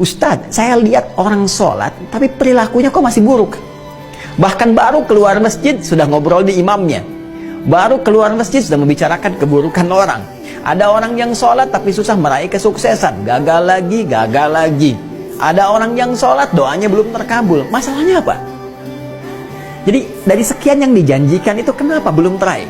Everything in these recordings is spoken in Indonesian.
Ustadz, saya lihat orang sholat, tapi perilakunya kok masih buruk. Bahkan baru keluar masjid, sudah ngobrol di imamnya. Baru keluar masjid, sudah membicarakan keburukan orang. Ada orang yang sholat, tapi susah meraih kesuksesan. Gagal lagi, gagal lagi. Ada orang yang sholat, doanya belum terkabul. Masalahnya apa? Jadi, dari sekian yang dijanjikan itu, kenapa belum teraih?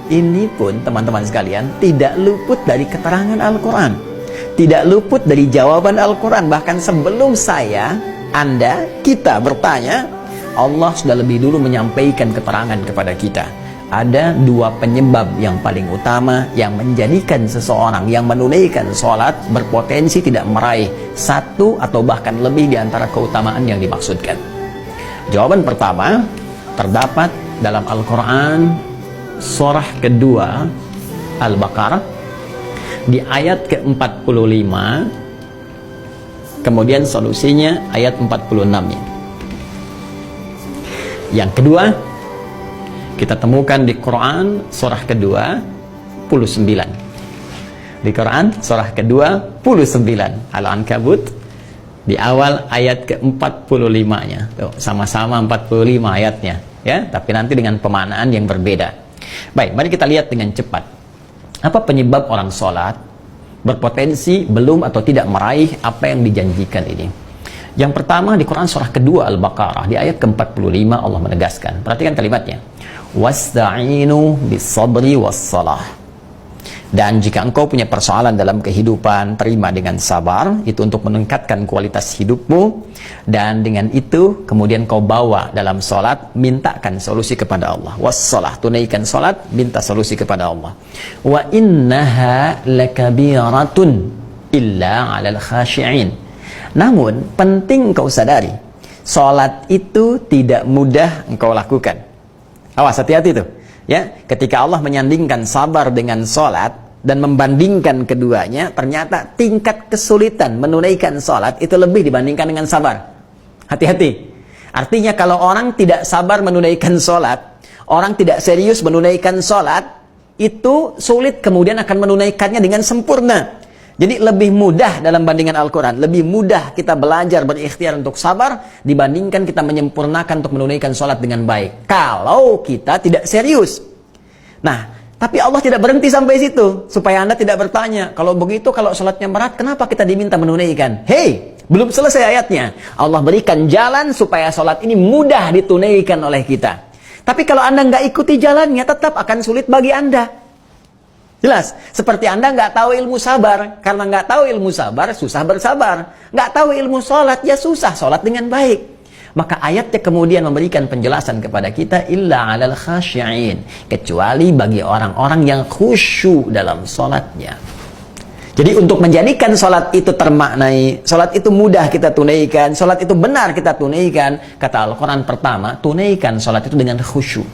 Ini pun, teman-teman sekalian, tidak luput dari keterangan Al-Quran. Tidak luput dari jawaban Al-Quran. Bahkan sebelum saya, Anda, kita bertanya, Allah sudah lebih dulu menyampaikan keterangan kepada kita. Ada dua penyebab yang paling utama yang menjadikan seseorang yang menunaikan sholat berpotensi tidak meraih satu atau bahkan lebih di antara keutamaan yang dimaksudkan. Jawaban pertama terdapat dalam Al-Quran surah kedua Al-Baqarah di ayat ke-45, kemudian solusinya ayat 46-nya. Yang kedua, kita temukan di Quran surah kedua 29. Di Quran surah kedua 29 Al-Ankabut di awal ayat ke-45-nya. Tuh, sama-sama 45 ayatnya, ya, tapi nanti dengan pemaknaan yang berbeda. Baik, mari kita lihat dengan cepat. Apa penyebab orang sholat berpotensi belum atau tidak meraih apa yang dijanjikan ini? Yang pertama, di Quran surah kedua Al-Baqarah di ayat ke-45 Allah menegaskan. Perhatikan kalimatnya. Wasta'inu bis-sabri was-salah. Dan jika engkau punya persoalan dalam kehidupan, terima dengan sabar, itu untuk meningkatkan kualitas hidupmu, dan dengan itu kemudian kau bawa dalam sholat, mintakan solusi kepada Allah. Was-salah, tunaikan sholat, minta solusi kepada Allah. Wa innaha lakabiratun illa 'alal khashi'in. Namun penting kau sadari, sholat itu tidak mudah engkau lakukan. Awas, hati-hati tuh, ya. Ketika Allah menyandingkan sabar dengan sholat dan membandingkan keduanya, ternyata tingkat kesulitan menunaikan sholat itu lebih dibandingkan dengan sabar. Hati-hati. Artinya kalau orang tidak sabar menunaikan sholat, orang tidak serius menunaikan sholat, itu sulit kemudian akan menunaikannya dengan sempurna. Jadi lebih mudah dalam bandingan Al-Quran, lebih mudah kita belajar berikhtiar untuk sabar dibandingkan kita menyempurnakan untuk menunaikan sholat dengan baik. Kalau kita tidak serius. Nah, tapi Allah tidak berhenti sampai situ. Supaya Anda tidak bertanya, kalau begitu, kalau sholatnya berat, kenapa kita diminta menunaikan? Hei, belum selesai ayatnya. Allah berikan jalan supaya sholat ini mudah ditunaikan oleh kita. Tapi kalau Anda nggak ikuti jalannya, tetap akan sulit bagi Anda. Jelas, seperti Anda nggak tahu ilmu sabar. Karena nggak tahu ilmu sabar, susah bersabar. Nggak tahu ilmu sholat, ya susah sholat dengan baik. Maka ayatnya kemudian memberikan penjelasan kepada kita, illa 'alal khashi'in, kecuali bagi orang-orang yang khusyuk dalam sholatnya. Jadi untuk menjadikan sholat itu termaknai, sholat itu mudah kita tunaikan, sholat itu benar kita tunaikan, kata Al-Quran pertama, tunaikan sholat itu dengan khusyuk.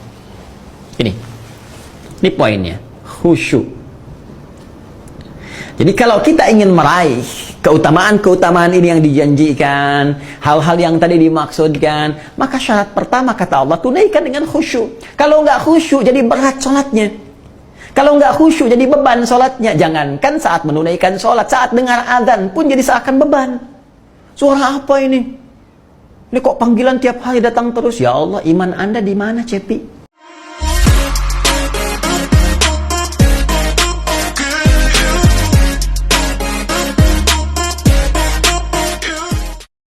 Ini poinnya, khusyuk. Jadi kalau kita ingin meraih keutamaan-keutamaan ini yang dijanjikan, hal-hal yang tadi dimaksudkan, maka syarat pertama kata Allah, tunaikan dengan khusyuk. Kalau nggak khusyuk, jadi berat sholatnya. Kalau nggak khusyuk, jadi beban sholatnya. Jangankan saat menunaikan sholat, saat dengar azan pun jadi seakan beban. Suara apa ini? Ini kok panggilan tiap hari datang terus? Ya Allah, iman Anda di mana, Cepi?